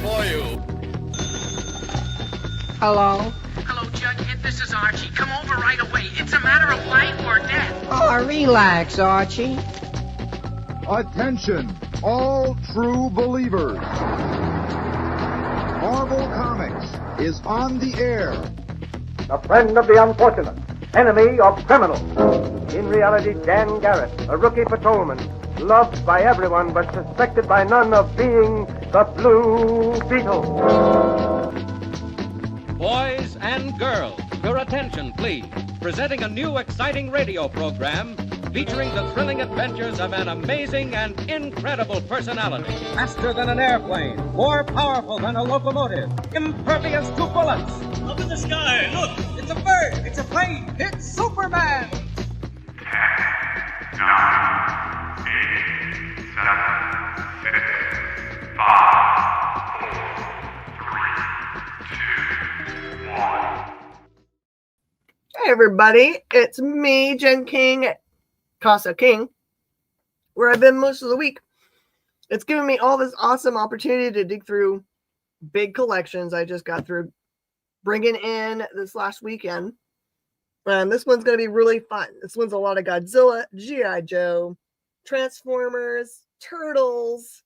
for you. Hello? Hello, Jughead. This is Archie. Come over right away. It's a matter of life or death. Oh, relax, Archie. Attention, all true believers. Marvel Comics is on the air. A friend of the unfortunate, enemy of criminals. In reality, Dan Garrett, a rookie patrolman, loved by everyone but suspected by none of being the Blue Beetle. Boys and girls, your attention, please. Presenting a new exciting radio program featuring the thrilling adventures of an amazing and incredible personality. Faster than an airplane, more powerful than a locomotive, impervious to bullets. Up in the sky, look! It's a bird, it's a plane, it's Superman! 10, 9, 8, 7, 6, 5, 4, 3, 2, 1. Hey everybody, it's me, Jen King, Casa King, where I've been most of the week. It's given me all this awesome opportunity to dig through big collections I just got through bringing in this last weekend. And this one's going to be really fun. This one's a lot of Godzilla, G.I. Joe, Transformers, Turtles,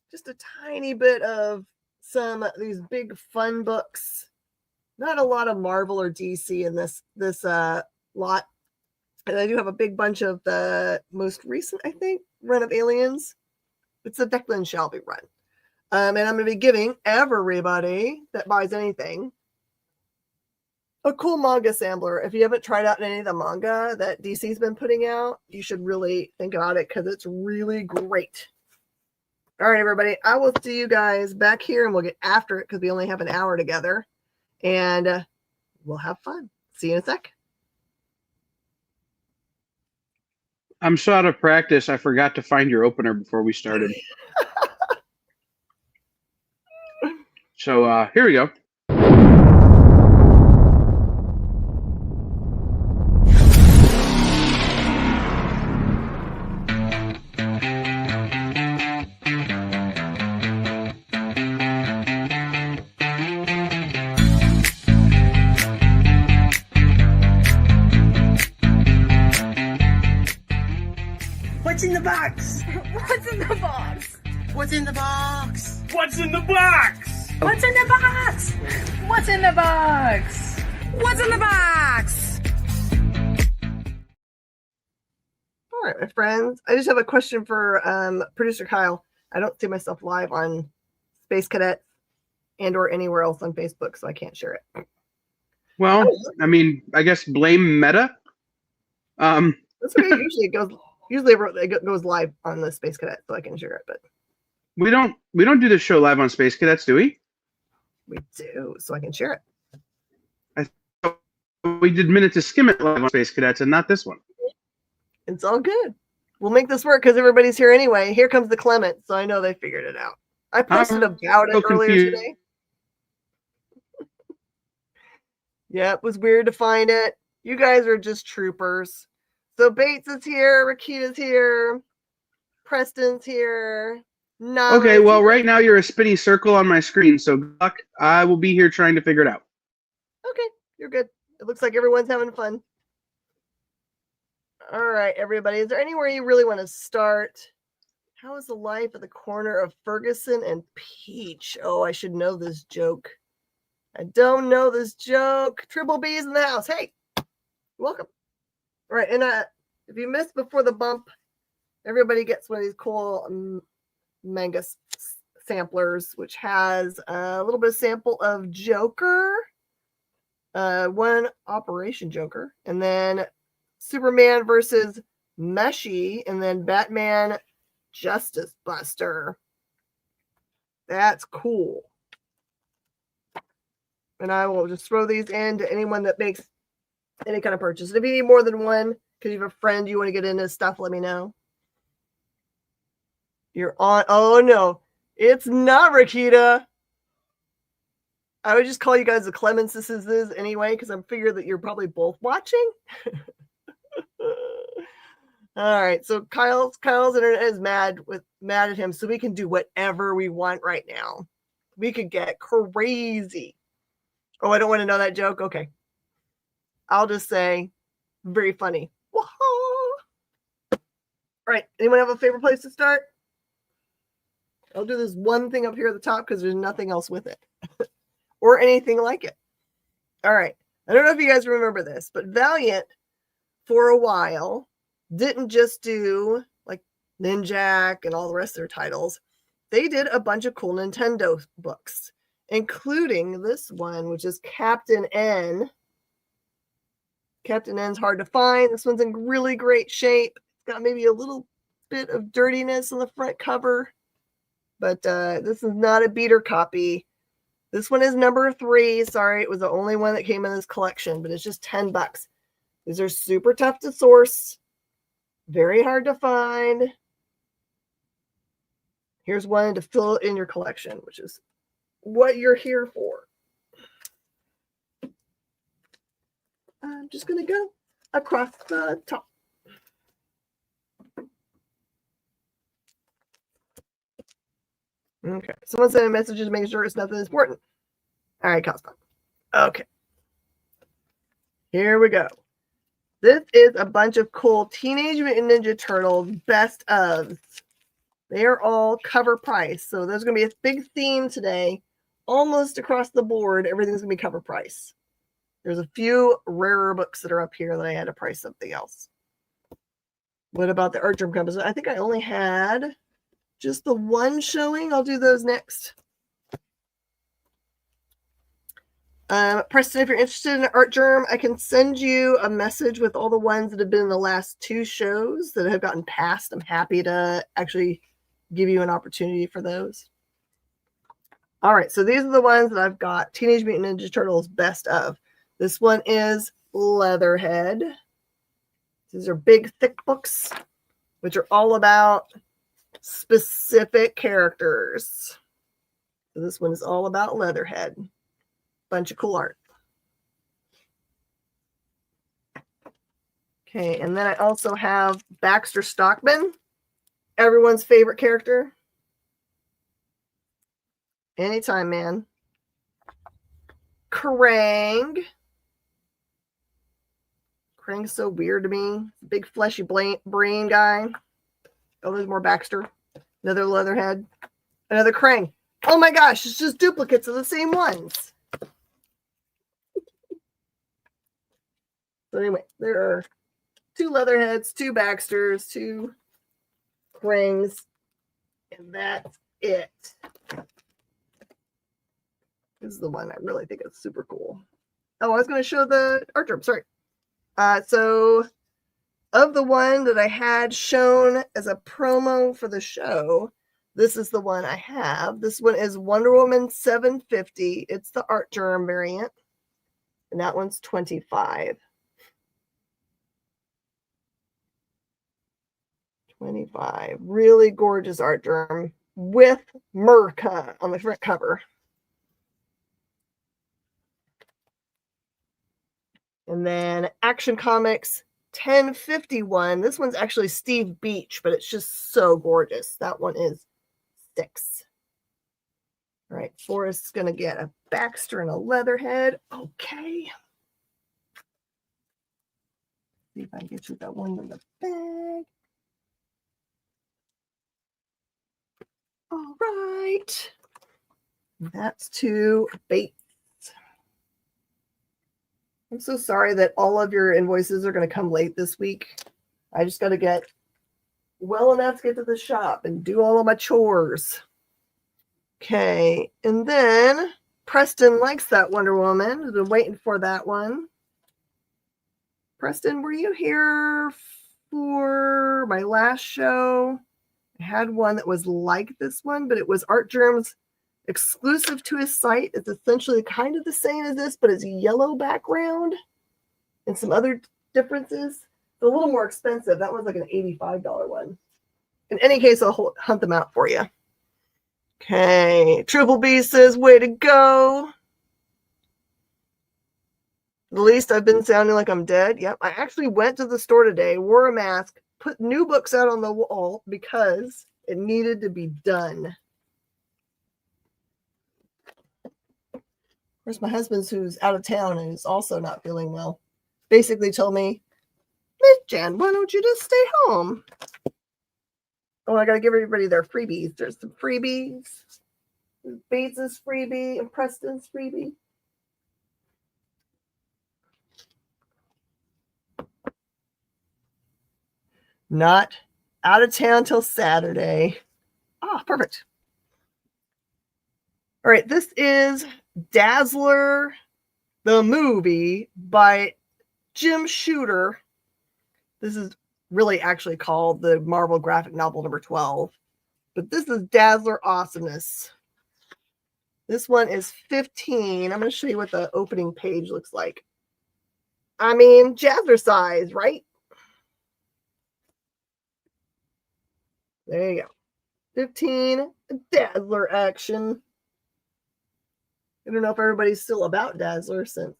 just a tiny bit of some of these big fun books. Not a lot of Marvel or DC in this lot. And I do have a big bunch of the most recent, I think, run of Aliens. It's the Declan Shelby run. And I'm going to be giving everybody that buys anything a cool manga sampler. If you haven't tried out any of the manga that DC's been putting out, you should really think about it because it's really great. All right, everybody. I will see you guys back here and we'll get after it because we only have an hour together. And we'll have fun. See you in a sec. I'm so out of practice, I forgot to find your opener before we started. So here we go. What's in the box? What's in the box? What's in the box? What's in the box? What's in the box? What's in the box? What's in the box? All right, my friends. I just have a question for producer Kyle. I don't see myself live on Space Cadet and or anywhere else on Facebook, so I can't share it. Well, I mean, I guess blame Meta. That's okay. Usually it goes live on the Space Cadet, so I can share it. But we don't do this show live on Space Cadets, do we? We do, so I can share it. We did Minute to Skim It live on Space Cadets, and not this one. It's all good. We'll make this work because everybody's here anyway. Here comes the Clement, so I know they figured it out. I posted about it earlier today. Yeah, it was weird to find it. You guys are just troopers. So Bates is here, Rakita's here, Preston's here. Okay, well, right now you're a spinny circle on my screen, so good luck. I will be here trying to figure it out. Okay, you're good. It looks like everyone's having fun. All right, everybody. Is there anywhere you really want to start? How is the life at the corner of Ferguson and Peach? Oh, I should know this joke. I don't know this joke. Triple B's in the house. Hey, welcome. All right, and if you missed before the bump, everybody gets one of these cool manga samplers, which has a little bit of sample of Joker, one Operation Joker, and then Superman versus Meshy, and then Batman Justice Buster. That's cool. And I will just throw these in to anyone that makes any kind of purchase. And if you need more than one, because you have a friend you want to get into stuff, let me know. You're on. Oh, no. It's not Rakita. I would just call you guys the Clemenses anyway, because I'm figuring that you're probably both watching. All right. So Kyle's internet is mad at him, so we can do whatever we want right now. We could get crazy. Oh, I don't want to know that joke? Okay. I'll just say, very funny. All right. Anyone have a favorite place to start? I'll do this one thing up here at the top because there's nothing else with it or anything like it. All right. I don't know if you guys remember this, but Valiant for a while didn't just do like Ninjak and all the rest of their titles. They did a bunch of cool Nintendo books, including this one, which is Captain N. Captain N's hard to find. This one's in really great shape. It's got maybe a little bit of dirtiness on the front cover, but this is not a beater copy. This one is number 3. Sorry, it was the only one that came in this collection, but it's just $10. These are super tough to source, very hard to find. Here's one to fill in your collection, which is what you're here for. I'm just going to go across the top. Okay. Someone sent a message to make sure it's nothing important. All right, Cosmo. Okay. Here we go. This is a bunch of cool Teenage Mutant Ninja Turtles best ofs. They are all cover price. So there's going to be a big theme today. Almost across the board, everything's going to be cover price. There's a few rarer books that are up here that I had to price something else. What about the Art Germ Compass? I think I only had just the one showing. I'll do those next. Preston, if you're interested in Art Germ, I can send you a message with all the ones that have been in the last 2 shows that have gotten passed. I'm happy to actually give you an opportunity for those. All right, so these are the ones that I've got. Teenage Mutant Ninja Turtles best of. This one is Leatherhead. These are big, thick books, which are all about specific characters. So this one is all about Leatherhead. Bunch of cool art. Okay, and then I also have Baxter Stockman, everyone's favorite character. Anytime, man. Krang. Krang's so weird to me. Big fleshy brain guy. Oh, there's more Baxter. Another Leatherhead. Another Krang. Oh my gosh, it's just duplicates of the same ones. So anyway, there are 2 Leatherheads, 2 Baxters, 2 Krangs, and that's it. This is the one I really think is super cool. Oh, I was going to show the art germ. Sorry. So of the one that I had shown as a promo for the show, this is the one I have. This one is Wonder Woman 750. It's the art germ variant. And that one's $25. 25. Really gorgeous art germ with Merca on the front cover. And then Action Comics 1051. This one's actually Steve Beach, but it's just so gorgeous. That one is 6. All right, Forrest's going to get a Baxter and a Leatherhead. Okay. See if I can get you that one in the bag. All right. That's 2 Bates. I'm so sorry that all of your invoices are going to come late this week. I just got to get well enough to get to the shop and do all of my chores. Okay. And then Preston likes that Wonder Woman. I've been waiting for that one. Preston, were you here for my last show? I had one that was like this one, but it was Art Germ's exclusive to his site. It's essentially kind of the same as this, but it's yellow background and some other differences. It's a little more expensive. That one's like an $85 one. In any case, I'll hunt them out for you. Okay. Triple B says, way to go. At least I've been sounding like I'm dead. Yep. I actually went to the store today, wore a mask, put new books out on the wall because it needed to be done. course, my husband's who's out of town and is also not feeling well. Basically told me, Miss Jan, why don't you just stay home? Oh, I got to give everybody their freebies. There's some freebies. Bates' freebie and Preston's freebie. Not out of town till Saturday. Ah, perfect. All right, this is Dazzler, the movie by Jim Shooter. This is really actually called the Marvel graphic novel number 12. But this is Dazzler Awesomeness. This one is 15. I'm going to show you what the opening page looks like. I mean, jazzercise, right? There you go. 15, Dazzler action. I don't know if everybody's still about Dazzler since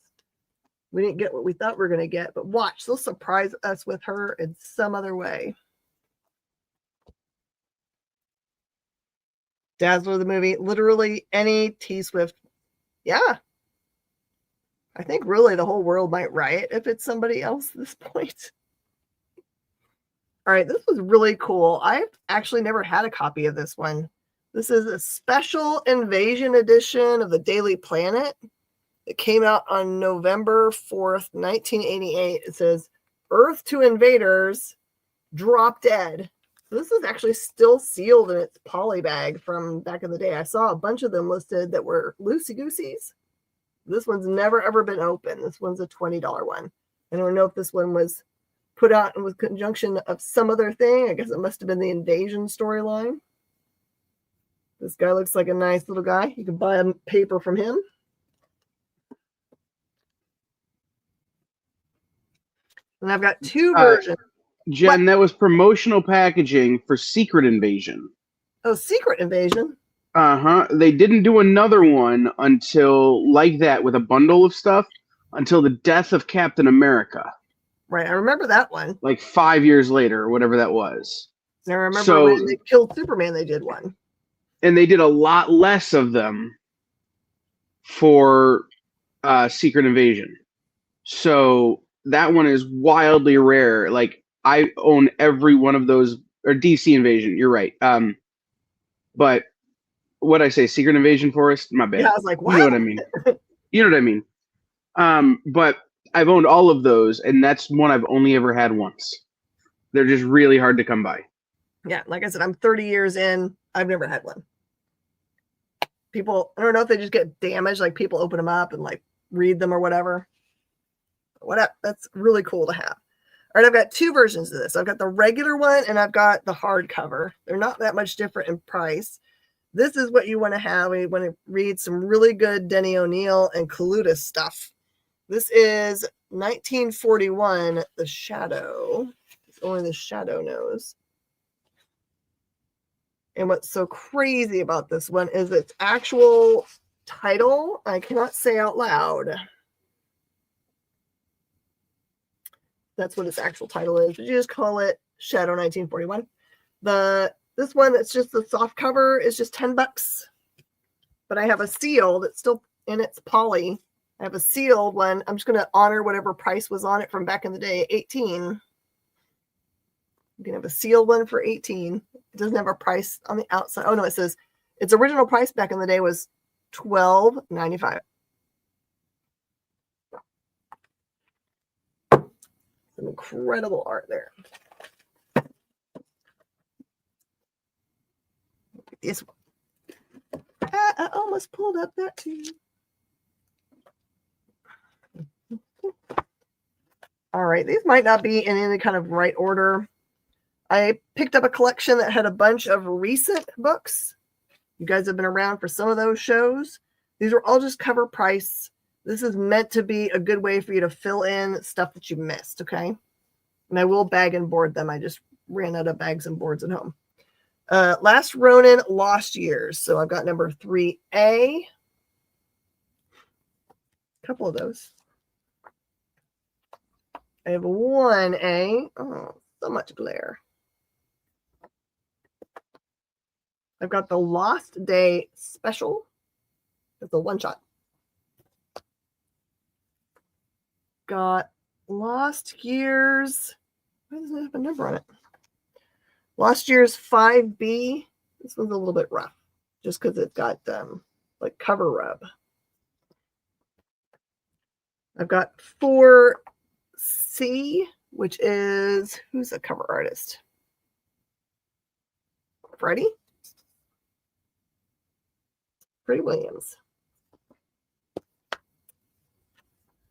we didn't get what we thought we were going to get. But watch, they'll surprise us with her in some other way. Dazzler the movie, literally any T-Swift. Yeah. I think really the whole world might riot if it's somebody else at this point. All right, this was really cool. I've actually never had a copy of this one. This is a special invasion edition of the Daily Planet. It came out on November 4th, 1988. It says, Earth to Invaders, Drop Dead. This is actually still sealed in its poly bag from back in the day. I saw a bunch of them listed that were loosey-gooseys. This one's never, ever been open. This one's a $20 one. I don't know if this one was put out with conjunction of some other thing. I guess it must have been the invasion storyline. This guy looks like a nice little guy. You can buy a paper from him. And I've got two versions. Jen, that was promotional packaging for Secret Invasion. Oh, Secret Invasion? Uh-huh. They didn't do another one until, like that, with a bundle of stuff, until the death of Captain America. Right, I remember that one. Like 5 years later, or whatever that was. I remember when they killed Superman, they did one. And they did a lot less of them for Secret Invasion. So that one is wildly rare. Like, I own every one of those, or DC Invasion, you're right. But what I say, Secret Invasion Forest? My bad. Yeah, I was like, what? You know what I mean. You know what I mean. But I've owned all of those, and that's one I've only ever had once. They're just really hard to come by. Yeah, like I said, I'm 30 years in. I've never had one. People, I don't know if they just get damaged, like people open them up and like read them or whatever. Whatever. That's really cool to have. All right, I've got two versions of this. I've got the regular one and I've got the hardcover. They're not that much different in price. This is what you want to have. You want to read some really good Denny O'Neil and Kaluta stuff. This is 1941, The Shadow. Only the Shadow knows. And what's so crazy about this one is its actual title, I cannot say out loud. That's what its actual title is. But you just call it Shadow 1941. This one that's just the soft cover is just $10. But I have a seal that's still in its poly. I have a sealed one. I'm just going to honor whatever price was on it from back in the day, 18. You can have a sealed one for 18. It doesn't have a price on the outside. Oh no, it says its original price back in the day was $12.95. Some incredible art there. This one. I almost pulled up that too. All right, these might not be in any kind of right order. I picked up a collection that had a bunch of recent books. You guys have been around for some of those shows. These are all just cover price. This is meant to be a good way for you to fill in stuff that you missed, okay? And I will bag and board them. I just ran out of bags and boards at home. Last Ronin, Lost Years. So I've got number 3A. A couple of those. I have 1A. Oh, so much glare. I've got the Lost Day Special. It's a one-shot. got Lost Years. Why doesn't it have a number on it? Lost Years 5B. This one's a little bit rough just because it's got like cover rub. I've got 4C, which is, who's the cover artist? Freddie Williams.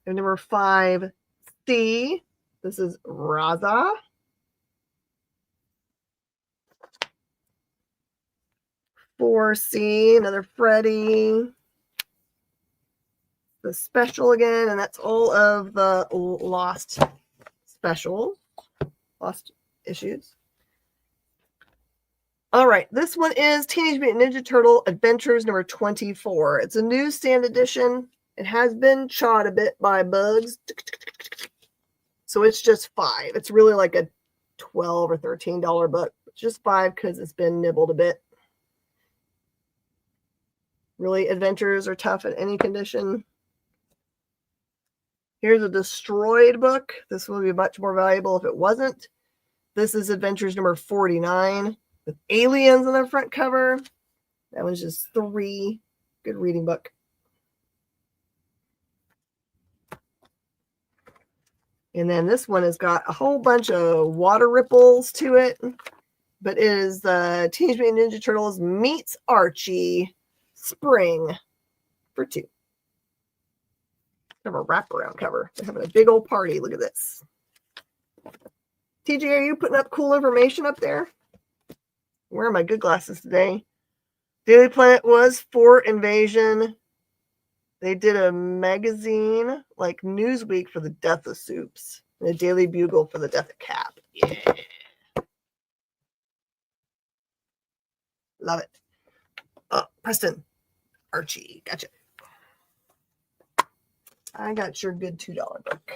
And number 5C, this is Raza. 4C, another Freddie. The special again, and that's all of the Lost special, Lost issues. All right, this one is Teenage Mutant Ninja Turtle Adventures number 24. It's a newsstand edition. It has been chawed a bit by bugs, so it's just $5. It's really like a $12 or $13 book. It's just $5 because it's been nibbled a bit. Really, adventures are tough in any condition. Here's a destroyed book. This would be much more valuable if it wasn't. This is Adventures number 49 with aliens on the front cover. That one's just $3. Good reading book. And then this one has got a whole bunch of water ripples to it. But it is the Teenage Mutant Ninja Turtles meets Archie Spring for $2. Have a wraparound cover. They're having a big old party. Look at this. TJ, are you putting up cool information up there? Where are my good glasses today? Daily Planet was for Invasion. They did a magazine like Newsweek for the death of Soups and a Daily Bugle for the death of Cap. Yeah. Love it. Oh, Preston. Archie. Gotcha. I got your good $2 book.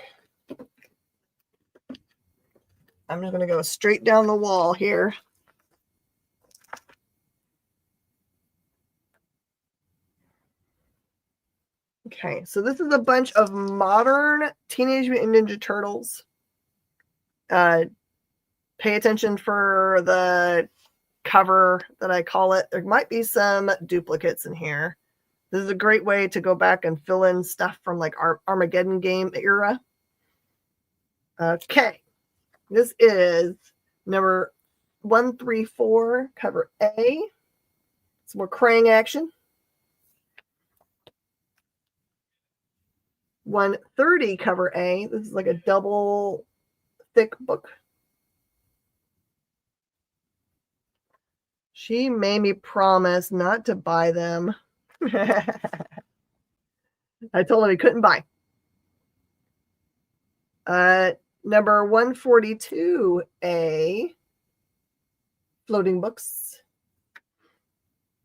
I'm just going to go straight down the wall here. Okay, so this is a bunch of modern Teenage Mutant Ninja Turtles. Pay attention for the cover that I call it. There might be some duplicates in here. This is a great way to go back and fill in stuff from like our Armageddon game era. Okay. This is number 134, cover A. Some more Krang action. 130, cover A. This is like a double thick book. She made me promise not to buy them. I told him he couldn't buy. Number 142A, floating books.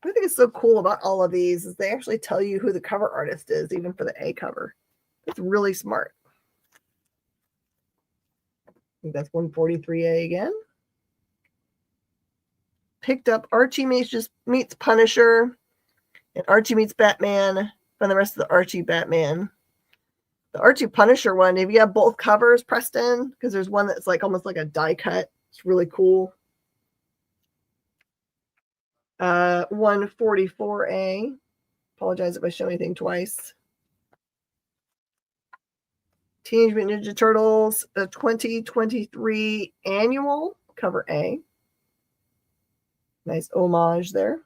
What I think is so cool about all of these is they actually tell you who the cover artist is, even for the A cover. That's really smart. I think that's 143A again. Picked up Archie meets Punisher and Archie meets Batman, and the rest of the Archie Batman. The Archie Punisher one, if you have both covers, Preston, because there's one that's like almost like a die cut. It's really cool. 144A. Apologize if I show anything twice. Teenage Mutant Ninja Turtles, the 2023 annual, cover A. Nice homage there.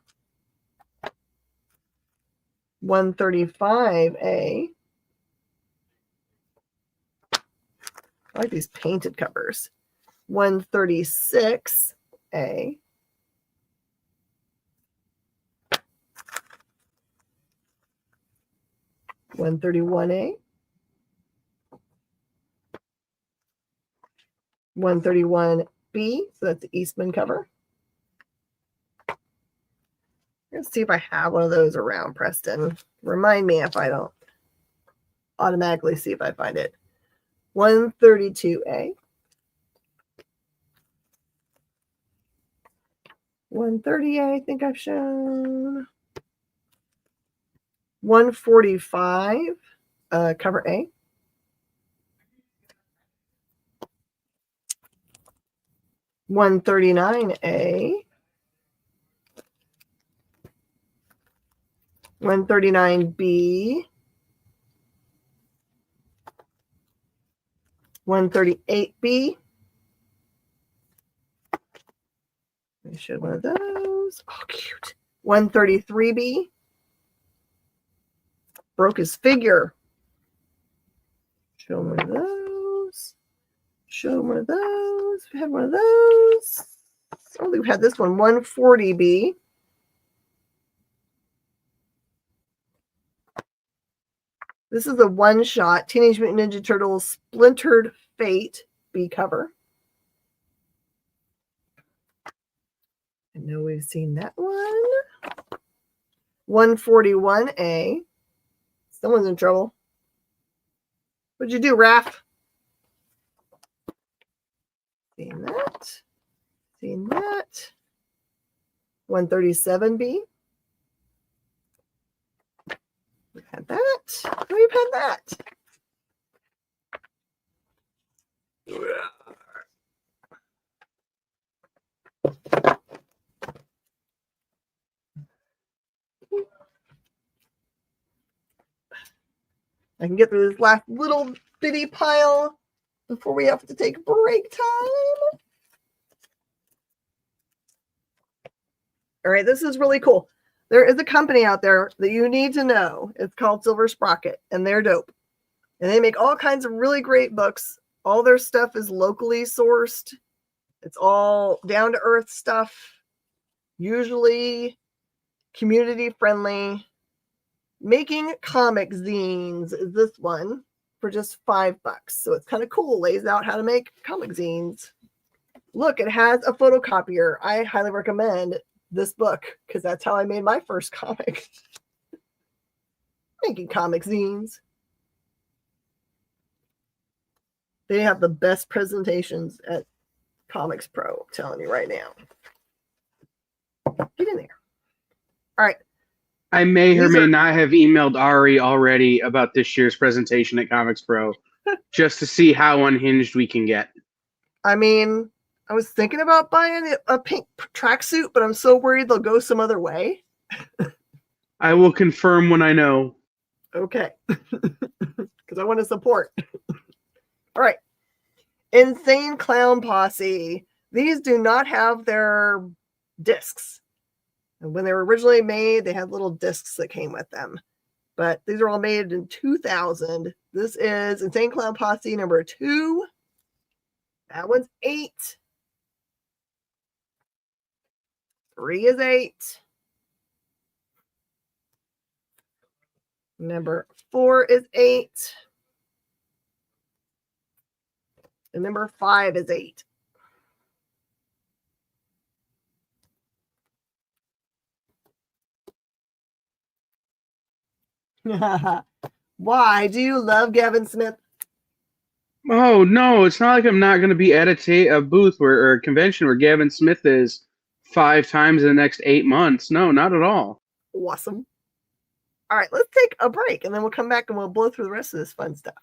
135A. I like these painted covers. 136A. 131A. 131B. So that's the Eastman cover. Let's see if I have one of those around, Preston. Remind me if I don't automatically see if I find it. 132A. 130A, I think I've shown. 145, cover A. 139A, 139B, 138B. Let me show one of those. Oh, cute. 133B. Broke his figure. Show one of those. Show one of those. We have one of those. Oh, we've had this one. 140B. This is a one-shot Teenage Mutant Ninja Turtles Splintered Fate B cover. I know we've seen that one. 141A. Someone's in trouble. What'd you do, Raph? Seen that. Seen that. 137B. We've had that. We've had that. I can get through this last little bitty pile before we have to take break time. All right, this is really cool. There is a company out there that you need to know. It's called Silver Sprocket, and they're dope. And they make all kinds of really great books. All their stuff is locally sourced. It's all down-to-earth stuff, usually community-friendly. Making comic zines is this one for just $5. So it's kind of cool. Lays out how to make comic zines. Look, it has a photocopier. I highly recommend this book because that's how I made my first comic. Making comic zines. They have the best presentations at Comics Pro. I'm telling you right now. Get in there. All right. I may or may not have emailed Ari already about this year's presentation at Comics Pro just to see how unhinged we can get. I mean, I was thinking about buying a pink tracksuit, but I'm so worried they'll go some other way. I will confirm when I know. Okay. Because I want to support. All right. Insane Clown Posse. These do not have their discs. And when they were originally made, they had little discs that came with them. But these are all made in 2000. This is Insane Clown Posse number 2. That one's 8. 3 is 8. Number 4 is 8. And number 5 is 8. Why do you love Gavin Smith? Oh, no, it's not like I'm not going to be at a booth or a convention where Gavin Smith is 5 times in the next 8 months. No, not at all. Awesome. All right, let's take a break, and then we'll come back and we'll blow through the rest of this fun stuff.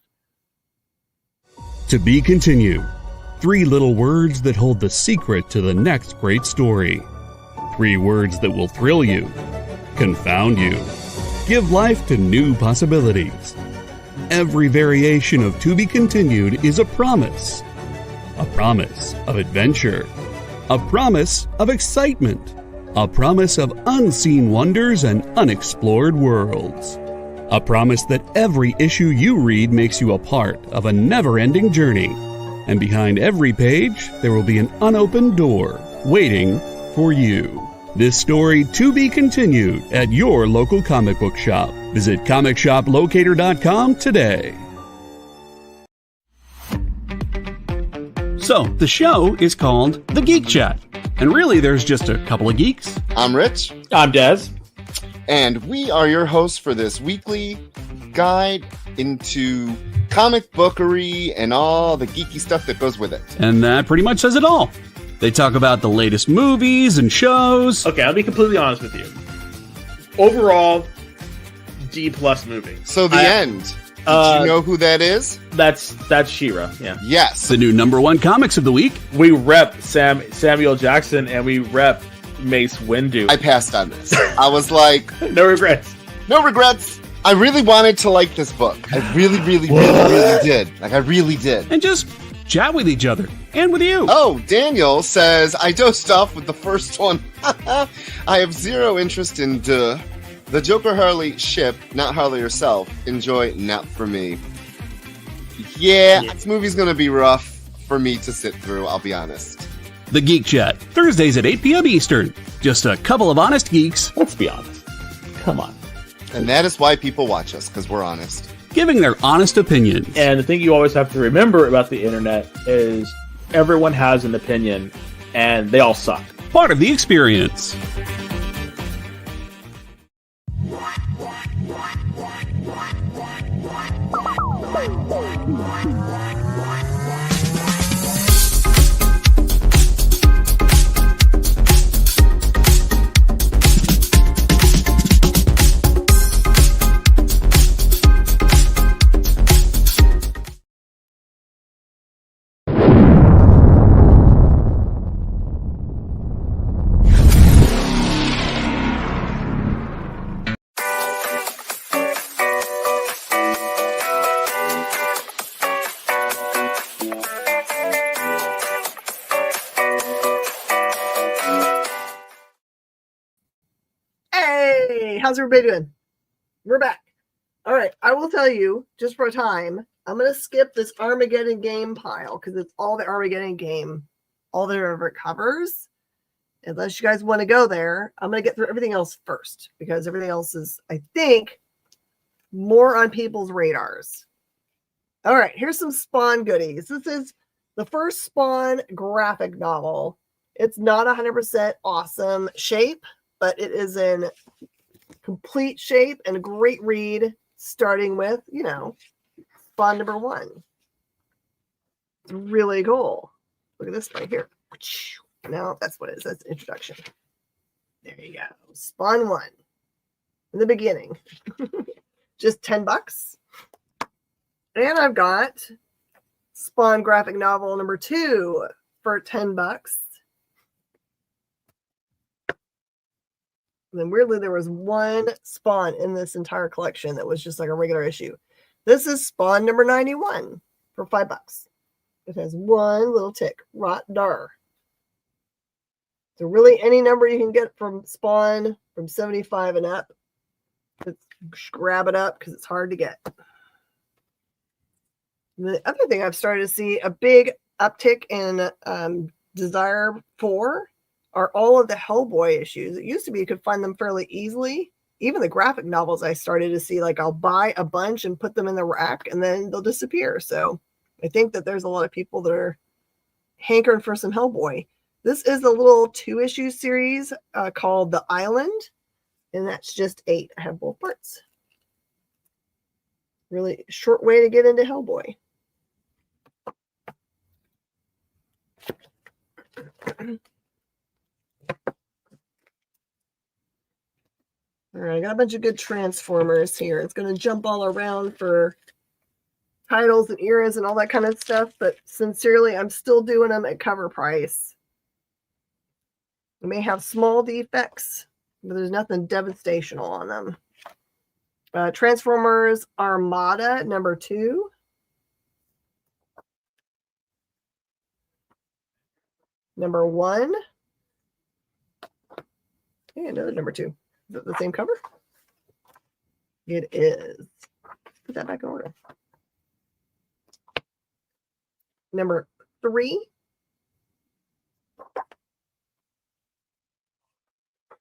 To be continued. 3 little words that hold the secret to the next great story. 3 words that will thrill you, confound you, give life to new possibilities. Every variation of To Be Continued is a promise of adventure, a promise of excitement, a promise of unseen wonders and unexplored worlds, a promise that every issue you read makes you a part of a never-ending journey, and behind every page there will be an unopened door waiting for you. This story to be continued at your local comic book shop. Visit comicshoplocator.com today. So, the show is called The Geek Chat. And really, there's just a couple of geeks. I'm Rich. I'm Dez. And we are your hosts for this weekly guide into comic bookery and all the geeky stuff that goes with it. And that pretty much says it all. They talk about the latest movies and shows. Okay, I'll be completely honest with you. Overall, D+ movie. So the end. Did you know who that is? That's She-Ra. Yeah. Yes. The new #1 comics of the week. We rep Samuel Jackson and we rep Mace Windu. I passed on this. I was like, no regrets. No regrets. I really wanted to like this book. I really did. Like, I really did. And just chat with each other and with you. Oh, Daniel says, I dosed off with the first one. I have zero interest in the Joker Harley ship, not Harley herself. Enjoy, not for me. Yeah, this movie's going to be rough for me to sit through, I'll be honest. The Geek Chat, Thursdays at 8 p.m. Eastern. Just a couple of honest geeks. Let's be honest. Come on. And that is why people watch us, because we're honest. Giving their honest opinions. And the thing you always have to remember about the internet is everyone has an opinion, and they all suck. Part of the experience. How's everybody doing? We're back. All right, I will tell you, just for a time, I'm going to skip this Armageddon game pile because it's all the Armageddon game, all that it ever covers. Unless you guys want to go there, I'm going to get through everything else first because everything else is, I think, more on people's radars. All right, here's some Spawn goodies. This is the first Spawn graphic novel. It's not 100% awesome shape, but it is in complete shape and a great read, starting with, Spawn #1. It's really cool. Look at this right here. No, that's what it is. That's introduction. There you go. Spawn 1. In the beginning. Just $10. And I've got Spawn graphic novel #2 for $10. And then weirdly, there was one Spawn in this entire collection that was just like a regular issue. This is Spawn #91 for $5. It has one little tick, Rot Dar. So really any number you can get from Spawn from 75 and up, just grab it up because it's hard to get. And the other thing I've started to see a big uptick in desire for are all of the Hellboy issues. It used to be you could find them fairly easily. Even the graphic novels I started to see, like I'll buy a bunch and put them in the rack and then they'll disappear. So I think that there's a lot of people that are hankering for some Hellboy. This is a little 2-issue series called The Island, and that's just 8. I have both parts. Really short way to get into Hellboy. All right, I got a bunch of good Transformers here. It's going to jump all around for titles and eras and all that kind of stuff, but sincerely, I'm still doing them at cover price. They may have small defects, but there's nothing devastational on them. Transformers Armada #2. #1. And another #2. Is it the same cover? It is. Put that back in order. #3.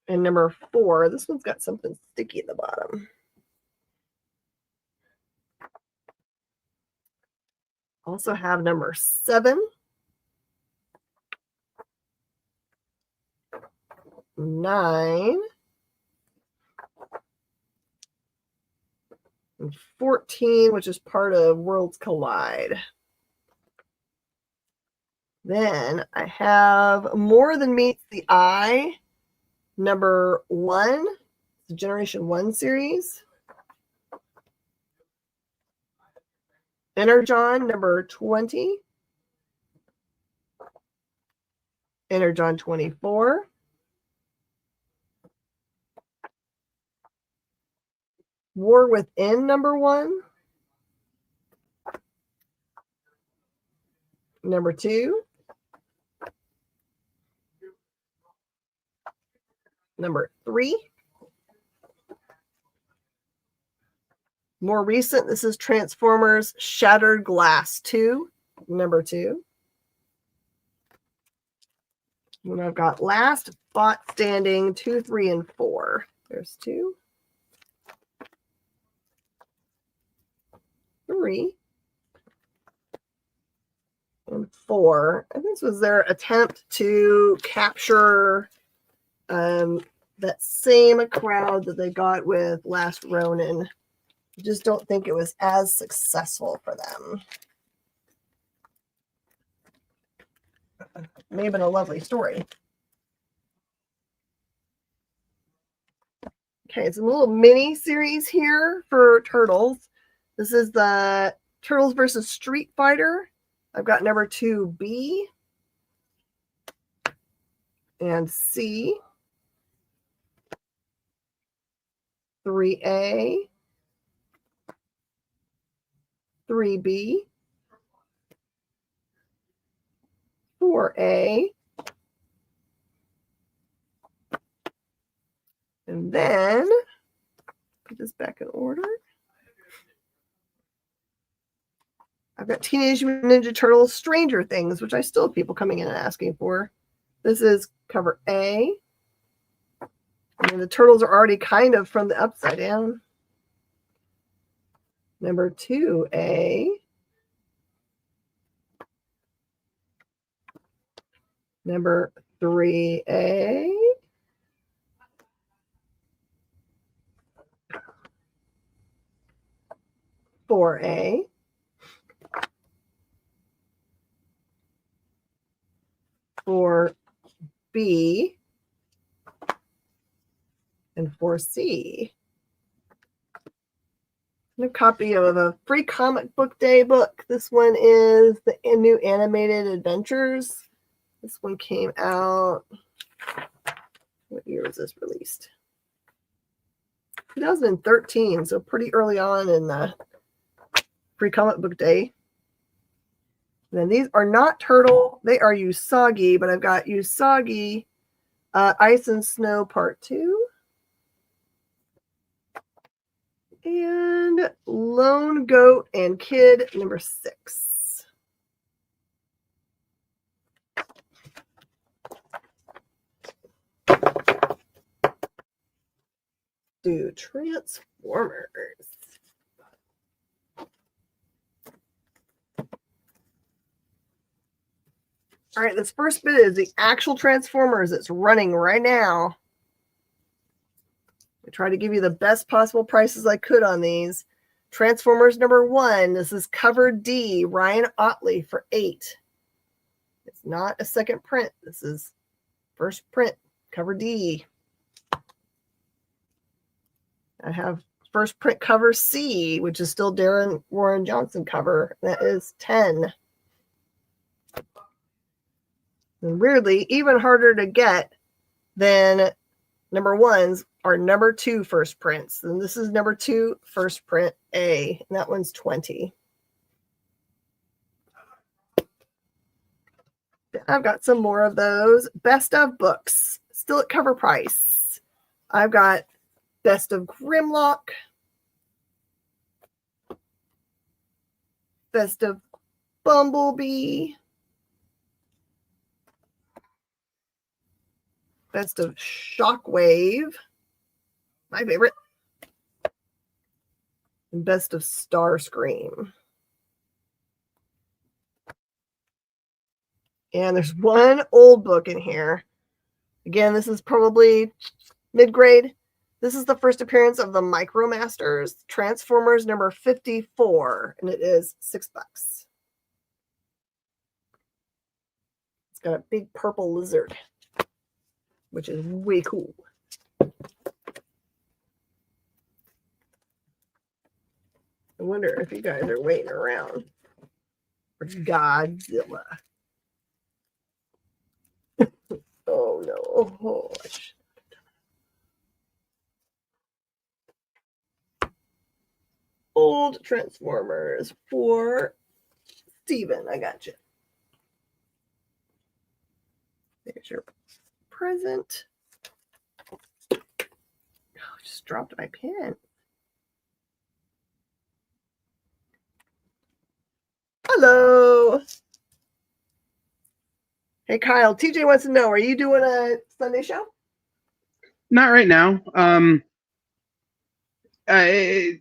And #4. This one's got something sticky at the bottom. Also have #7. 9. And 14, which is part of Worlds Collide. Then I have More Than Meets the Eye, #1, the Generation 1 series. Energon number 20. Energon 24. War Within number 1. Number 2. Number 3. More recent, this is Transformers Shattered Glass 2, number 2. And I've got Last Bot Standing 2, 3, and 4. There's 2. 3. And 4. And this was their attempt to capture that same crowd that they got with Last Ronin. I just don't think it was as successful for them. May have been a lovely story. Okay, it's a little mini series here for Turtles. This is the Turtles versus Street Fighter. I've got number 2B and C, 3A, 3B, 4A, and then put this back in order. I've got Teenage Mutant Ninja Turtles Stranger Things, which I still have people coming in and asking for. This is cover A. And the turtles are already kind of from the upside down. Number 2A. Number 3A. Four A. For B and for C. And a copy of a free comic book day book. This one is the new animated adventures. This one came out, what year was this released? 2013, so pretty early on in the free comic book day. And then these are not Turtle, they are Usagi, but I've got Usagi Ice and Snow Part 2. And Lone Goat and Kid number 6. Do Transformers. All right, this first bit is the actual Transformers that's running right now. I tried to give you the best possible prices I could on these. Transformers number 1. This is cover D, Ryan Otley for 8. It's not a second print. This is first print, cover D. I have first print cover C, which is still Darren Warren Johnson cover. That is 10. And weirdly, even harder to get than number 1s are number 2 first prints. And this is number 2 first print A, and that one's 20. I've got some more of those. Best of books, still at cover price. I've got Best of Grimlock, Best of Bumblebee, Best of Shockwave, my favorite, and Best of Starscream. And there's one old book in here. Again, this is probably mid-grade. This is the first appearance of the Micromasters, Transformers number 54, and it is $6. It's got a big purple lizard, which is way cool. I wonder if you guys are waiting around for Godzilla. Oh no. Oh, old Transformers for Steven. I got you. There's your present. Oh, I just dropped my pen. Hello. Hey, Kyle. TJ wants to know, are you doing a Sunday show? Not right now.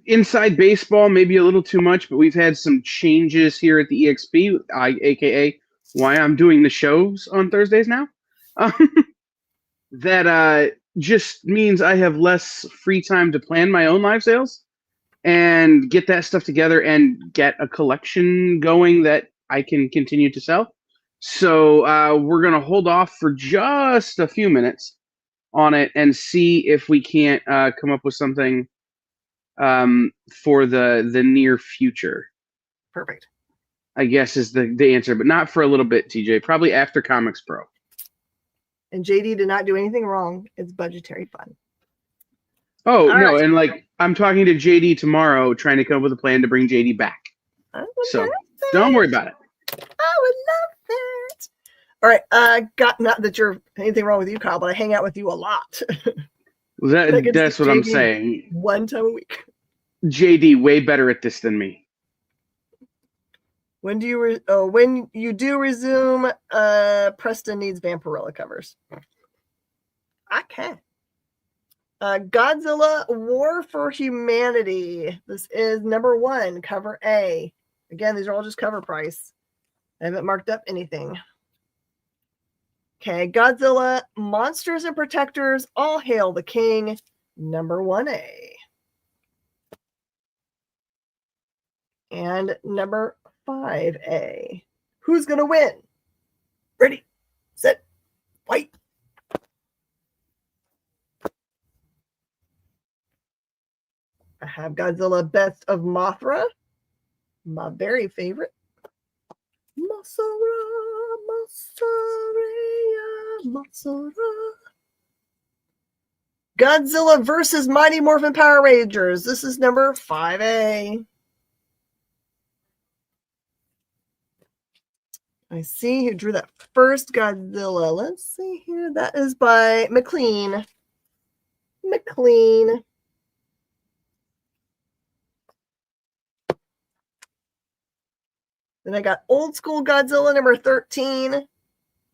Inside baseball, maybe a little too much, but we've had some changes here at the EXP, aka why I'm doing the shows on Thursdays now. That just means I have less free time to plan my own live sales and get that stuff together and get a collection going that I can continue to sell. So we're going to hold off for just a few minutes on it and see if we can't come up with something for the near future. Perfect. I guess is the answer, but not for a little bit, TJ. Probably after Comics Pro. And JD did not do anything wrong. It's budgetary fun. Oh, All no, right. and like I'm talking to JD tomorrow, trying to come up with a plan to bring JD back. So don't worry about it. I would love that. All right. Not that you're anything wrong with you, Kyle, but I hang out with you a lot. That's what I'm saying. One time a week. JD way better at this than me. When do you when you do resume, Preston needs Vampirella covers. I can. Godzilla War for Humanity. This is number 1, cover A. Again, these are all just cover price. I haven't marked up anything. Okay, Godzilla Monsters and Protectors, All Hail the King, number 1A. And number 5A. Who's going to win? Ready, set, fight. I have Godzilla Best of Mothra, my very favorite. Mothra. Godzilla versus Mighty Morphin Power Rangers. This is number 5A. I see who drew that first Godzilla. Let's see here. That is by McLean. Then I got Old School Godzilla number 13.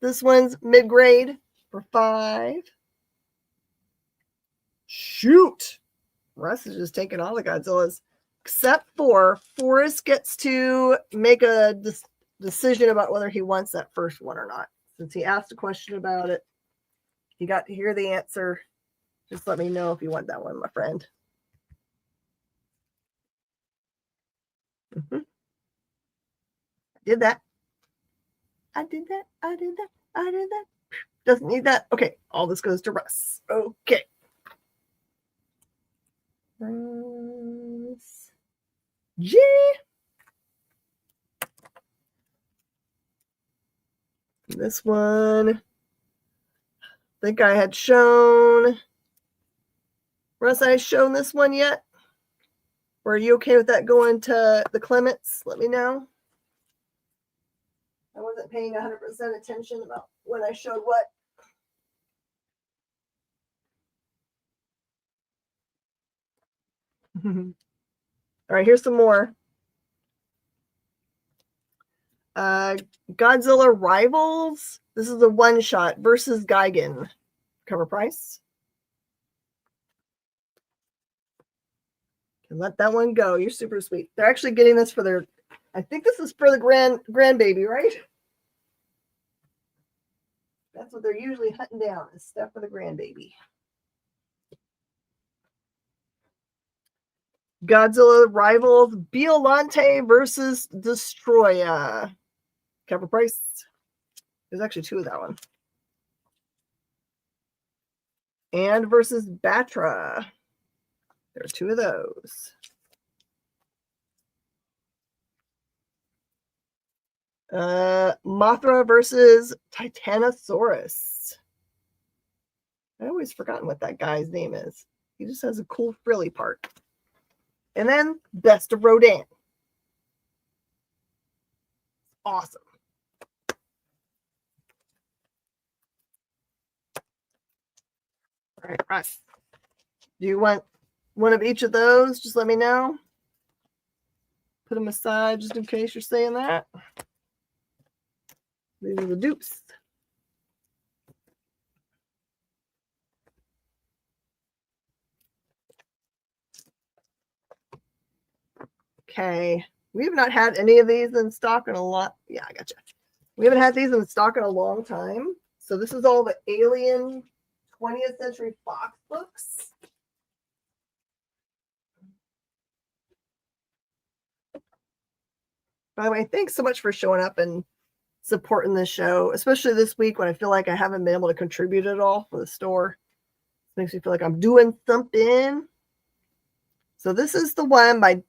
This one's mid-grade for 5. Shoot. Russ is just taking all the Godzillas. Except for Forrest gets to make a decision about whether he wants that first one or not. Since he asked a question about it, you got to hear the answer. Just let me know if you want that one, my friend. I did that. Doesn't need that. Okay, all this goes to Russ. Okay. Russ. G. This one, I think I had shown. Russ, I shown this one yet? Or are you okay with that going to the Clements? Let me know. I wasn't paying 100% attention about when I showed what. All right, here's some more. Godzilla Rivals. This is a one-shot versus Gigan. Cover price. Can let that one go. You're super sweet. They're actually getting this for their, I think this is for the grandbaby, right? That's what they're usually hunting down, is stuff for the grandbaby. Godzilla Rivals Biolante versus Destroya. Cover price. There's actually 2 of that one. And versus Batra. There's 2 of those. Mothra versus Titanosaurus. I always forgotten what that guy's name is. He just has a cool frilly part. And then Best of Rodan. Awesome. All right, Russ. Do you want one of each of those? Just let me know. Put them aside just in case you're saying that. These are the dupes. Okay. We have not had any of these in stock in a lot. Yeah, I gotcha. We haven't had these in stock in a long time. So this is all the Alien 20th Century Fox books. By the way, thanks so much for showing up and supporting this show, especially this week when I feel like I haven't been able to contribute at all for the store. It makes me feel like I'm doing something. So this is the one by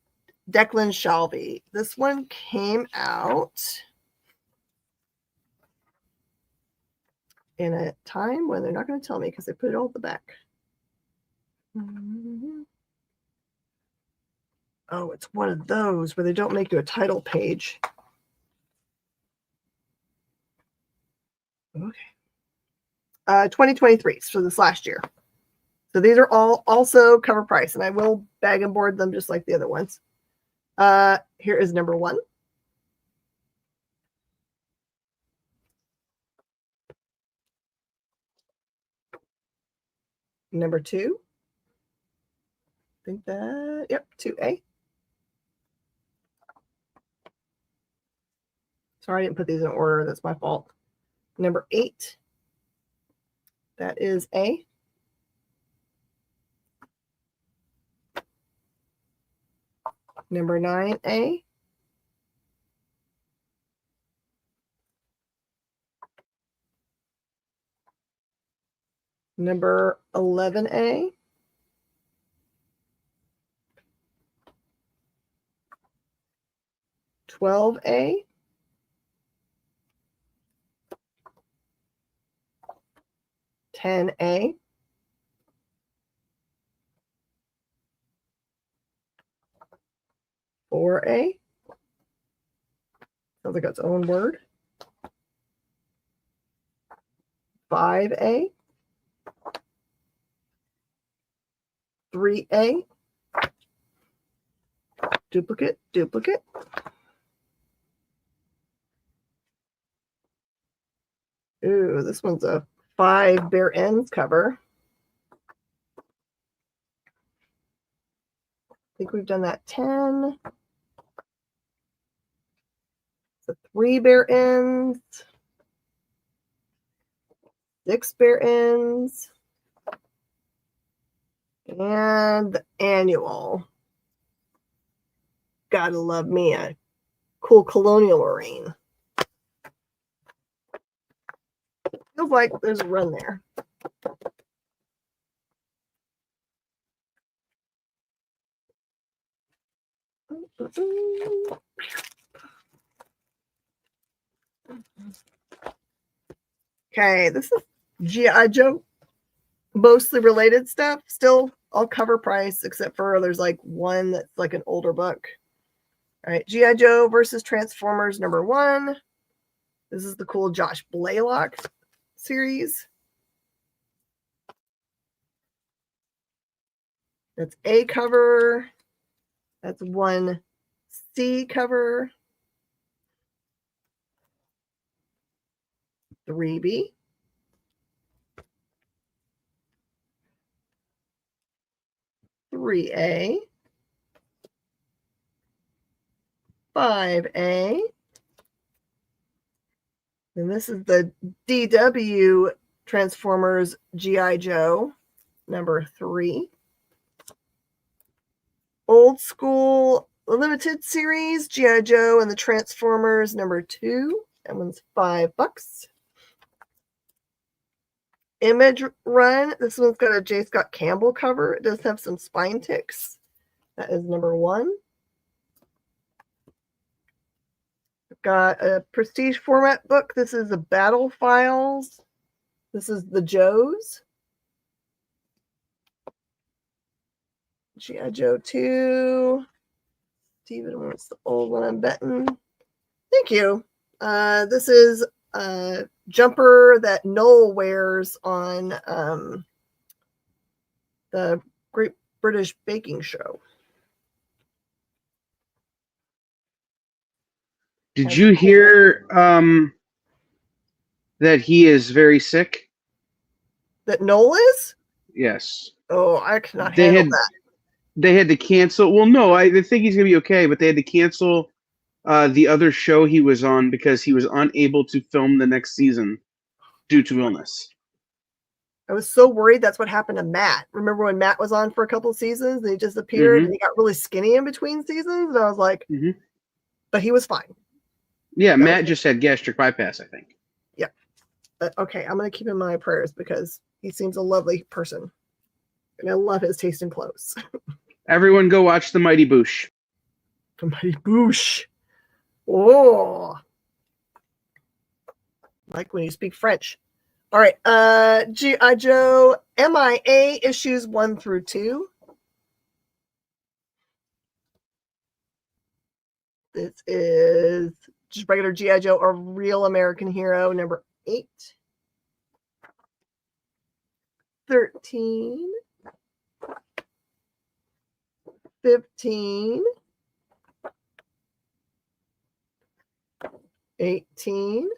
Declan Shalvey. This one came out in a time when they're not going to tell me because they put it all at the back. Oh, it's one of those where they don't make you a title page. Okay. 2023, so this last year. So these are all also cover price, and I will bag and board them just like the other ones. Here is number 1. Number 2. I think that, yep, 2A. Sorry, I didn't put these in order. That's my fault. Number 8. That is A. Number 9A. Number 11A. $12A. $10A. $4A. Sounds like its own word. $5A. $3A. Duplicate, duplicate. Ooh, this one's a 5 bare ends cover. I think we've done that 10. So 3 bare ends. 6 bare ends. And the annual. Gotta love me a cool colonial marine. Feels like there's a run there. Okay, this is G.I. Joe. Mostly related stuff. Still all cover price, except for there's like one that's like an older book. All right, G.I. Joe versus Transformers number 1. This is the cool Josh Blaylock series. That's A cover. That's 1C cover. 3B. 3A. 5A. And this is the DW Transformers G.I. Joe number 3. Old School Limited Series G.I. Joe and the Transformers number 2. That one's $5. Image Run. This one's got a J. Scott Campbell cover. It does have some spine ticks. That is number 1. Got a prestige format book. This is the Battle Files. This is the Joes. G.I. Joe 2. Steven wants the old one, I'm betting. Thank you. This is a jumper that Noel wears on the Great British Baking Show. Did you hear that he is very sick? That Noel is? Yes. Oh, I cannot handle that. They had to cancel. Well, no, I think he's gonna be okay, but they had to cancel the other show he was on because he was unable to film the next season due to illness. I was so worried that's what happened to Matt. Remember when Matt was on for a couple of seasons and he disappeared and he got really skinny in between seasons? And I was like, but he was fine. Yeah, Matt just had gastric bypass, I think. Yeah. But okay, I'm going to keep him in my prayers because he seems a lovely person. And I love his taste in clothes. Everyone go watch The Mighty Boosh. The Mighty Boosh. Oh. Like when you speak French. All right. G.I. Joe MIA issues 1 through 2. This is just regular G.I. Joe, A Real American Hero, number 8. 13. 15. 18.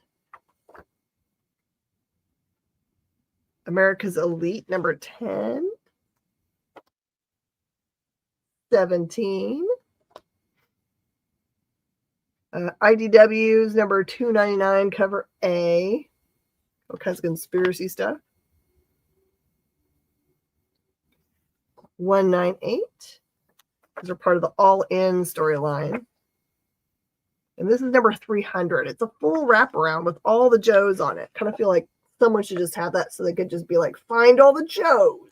America's Elite, number 10. 17. IDW's number 299, cover A. All kinds of conspiracy stuff. 198. These are part of the All In storyline. And this is number 300. It's a full wraparound with all the Joes on it. Kind of feel like someone should just have that so they could just be like, find all the Joes.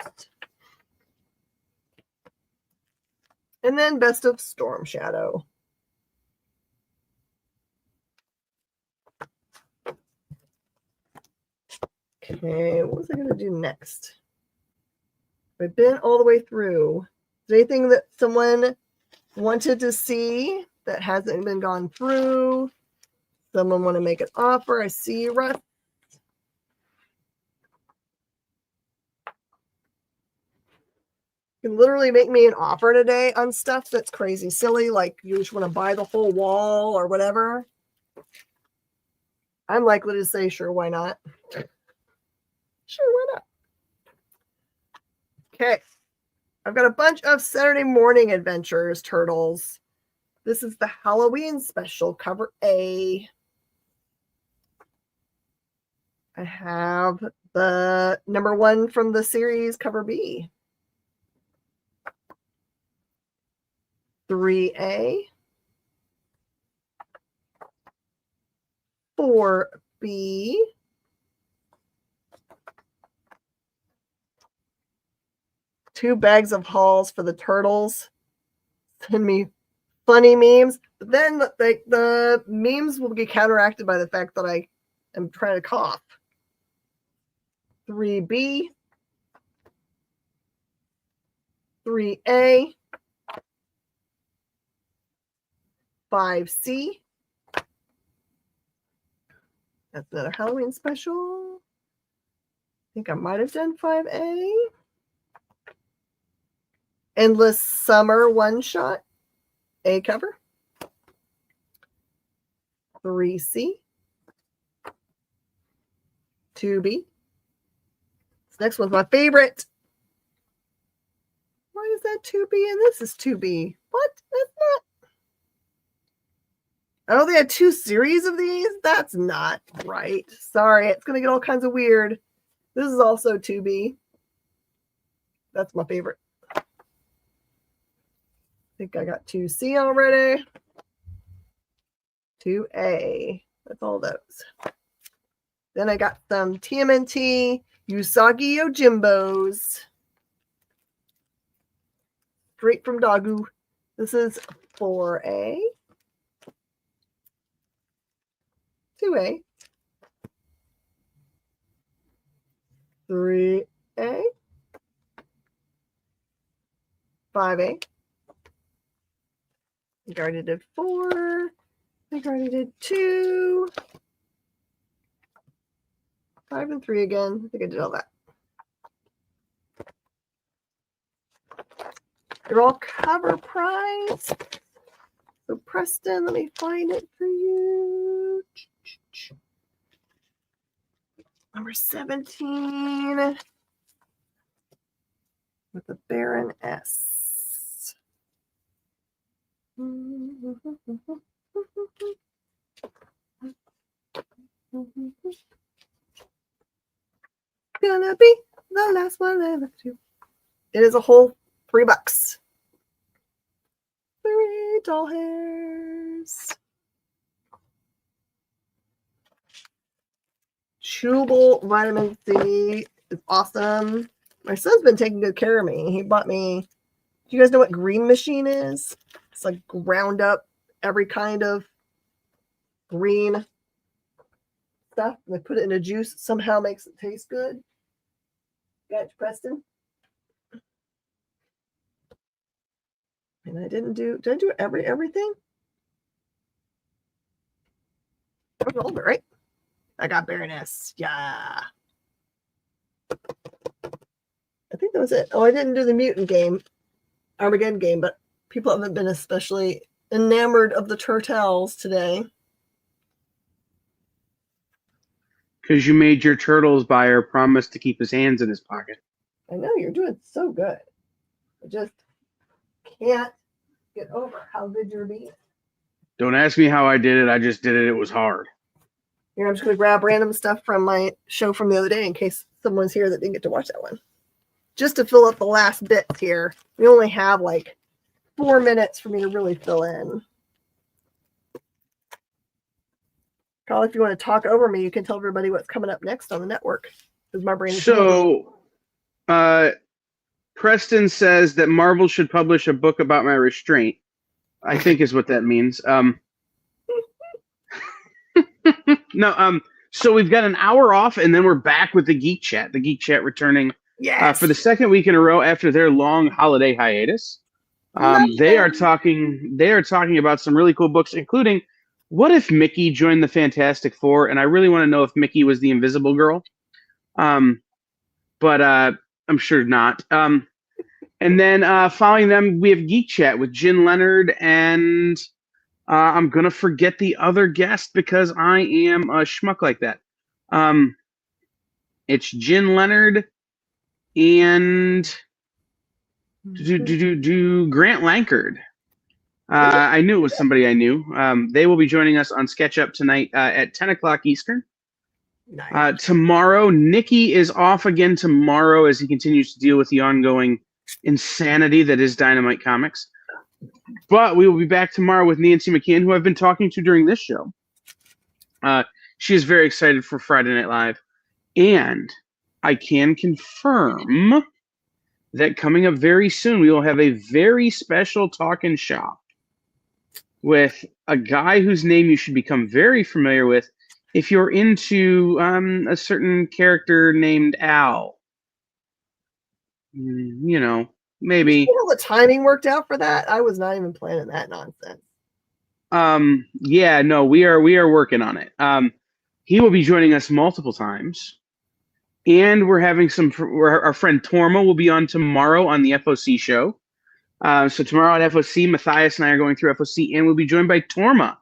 And then Best of Storm Shadow. Okay, what was I going to do next? I've been all the way through. Is there anything that someone wanted to see that hasn't been gone through? Someone want to make an offer? I see you, Russ. You can literally make me an offer today on stuff that's crazy silly, like you just want to buy the whole wall or whatever. I'm likely to say, sure, why not? Sure, why not? Okay. I've got a bunch of Saturday Morning Adventures Turtles. This is the Halloween special, cover A. I have the number 1 from the series, cover B. 3A. 4B. 2 bags of hauls for the Turtles. Send me funny memes. But then the memes will get counteracted by the fact that I am trying to cough. 3B. 3A. 5C. That's another Halloween special. I think I might have done 5A. Endless Summer One Shot, A cover. 3C. 2B. This next one's my favorite. Why is that 2B and this is 2B? What? That's not. Oh, they had 2 series of these? That's not right. Sorry, it's going to get all kinds of weird. This is also 2B. That's my favorite. I think I got 2C already. 2A. That's all those. Then I got some TMNT Usagi Yojimbos. Straight from Dagu. This is 4A. 2A, 3A, 5A. I think I already did 4. I think I already did 2. 5 and 3 again. I think I did all that. They're all cover price. So Preston, let me find it for you. Number 17 with the Baroness. Gonna be the last one I left you. It is a whole $3. 3 doll hairs. Chewable vitamin C is awesome. My son's been taking good care of me. He bought me. Do you guys know what Green Machine is? It's like ground up every kind of green stuff. And they put it in a juice. Somehow makes it taste good. Got it, Preston? And I didn't do. Did I do everything? I was older, right? I got Baroness. Yeah. I think that was it. Oh, I didn't do the mutant game, Armageddon game, but people haven't been especially enamored of the turtles today. Because you made your turtles buyer promise to keep his hands in his pocket. I know, you're doing so good. I just can't get over how good you're being. Don't ask me how I did it. I just did it. It was hard. Here, I'm just going to grab random stuff from my show from the other day in case someone's here that didn't get to watch that one. Just to fill up the last bits here. We only have like 4 minutes for me to really fill in. Carl, if you want to talk over me, you can tell everybody what's coming up next on the network. Because my brain is Preston says that Marvel should publish a book about my restraint. I think is what that means. No, so we've got an hour off, and then we're back with the Geek Chat. The Geek Chat returning for the second week in a row after their long holiday hiatus. They are talking about some really cool books, including what if Mickey joined the Fantastic Four, and I really want to know if Mickey was the Invisible Girl. But I'm sure not. And then following them, we have Geek Chat with Jen Leonard and. I'm going to forget the other guest because I am a schmuck like that. It's Jen Leonard and Grant Lankard. I knew it was somebody I knew. They will be joining us on SketchUp tonight at 10 o'clock Eastern. Nice. Tomorrow, Nikki is off again tomorrow as he continues to deal with the ongoing insanity that is Dynamite Comics. But we will be back tomorrow with Nancy McKeon, who I've been talking to during this show. She is very excited for Friday Night Live. And I can confirm that coming up very soon, we will have a very special talk and shop with a guy whose name you should become very familiar with if you're into a certain character named Al. You know. Maybe. You know, the timing worked out for that. I was not even planning that nonsense. Yeah, no, we are working on it. He will be joining us multiple times, and we're having our friend Torma will be on tomorrow on the FOC show. So tomorrow at FOC, Matthias and I are going through FOC, and we'll be joined by Torma,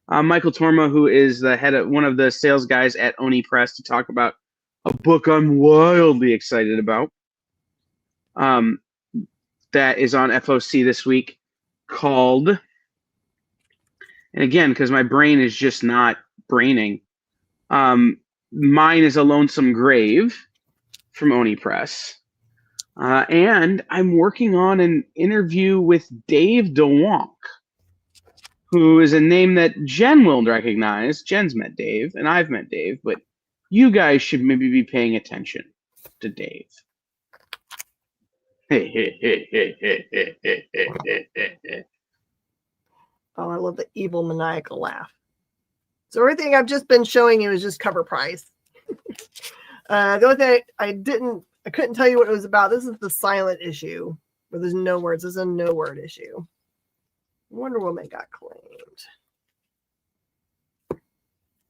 Michael Torma, who is the head of one of the sales guys at Oni Press, to talk about a book I'm wildly excited about. That is on FOC this week called, and again, because my brain is just not braining, mine is A Lonesome Grave from Oni Press. And I'm working on an interview with Dave DeWonk, who is a name that Jen will recognize. Jen's met Dave, and I've met Dave, but you guys should maybe be paying attention to Dave. Oh, I love the evil maniacal laugh. So everything I've just been showing you is just cover price. The only thing I couldn't tell you what it was about. This is the silent issue where there's no words. This is a no word issue. Wonder Woman got claimed.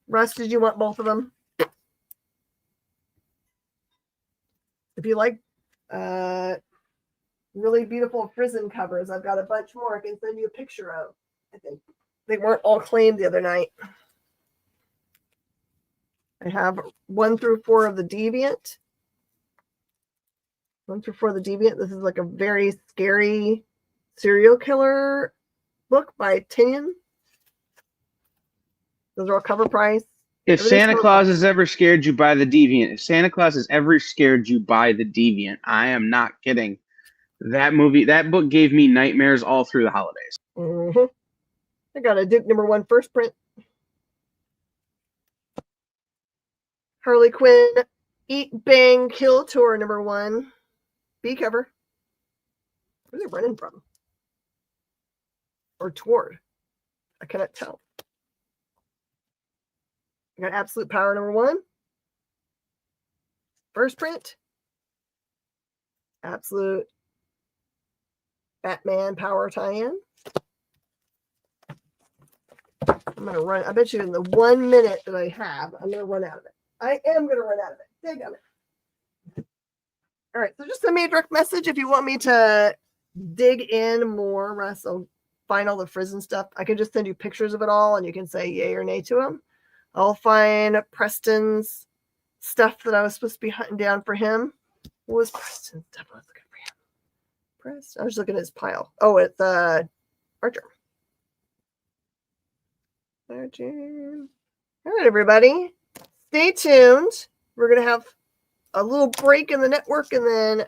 Russ, did you want both of them? If you like really beautiful prison covers, I've got a bunch more I can send you a picture of. I think they weren't all claimed the other night. I have 1 through 4 of the Deviant. 1 through 4 of the Deviant. This is like a very scary serial killer book by Tinian. Those are all cover price. If Santa Claus has ever scared you, buy the Deviant. If Santa Claus has ever scared you, buy the Deviant. I am not kidding. That book gave me nightmares all through the holidays. Mm-hmm. I got a Duke #1 first print. Harley Quinn Eat, Bang, Kill Tour #1. B cover. Where's it running from? Or toward? I cannot tell. I got Absolute Power #1. First print. Absolute Batman Power tie-in. I'm going to run. I bet you in the 1 minute that I have, I'm going to run out of it. I am going to run out of it. Dig All right. So just send me a direct message if you want me to dig in more, Russ. I'll find all the Frizen stuff. I can just send you pictures of it all and you can say yay or nay to them. I'll find Preston's stuff that I was supposed to be hunting down for him. What was Preston's stuff I was looking for him? Preston. I was looking at his pile. Oh, it's Archer. Archer. All right, everybody. Stay tuned. We're going to have a little break in the network and then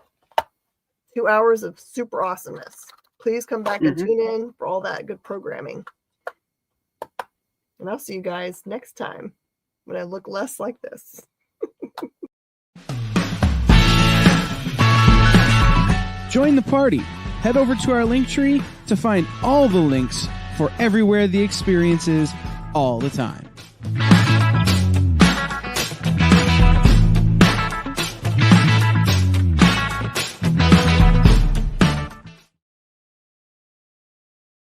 2 hours of super awesomeness. Please come back and tune in for all that good programming. And I'll see you guys next time when I look less like this. Join the party. Head over to our link tree to find all the links for everywhere the experience is all the time.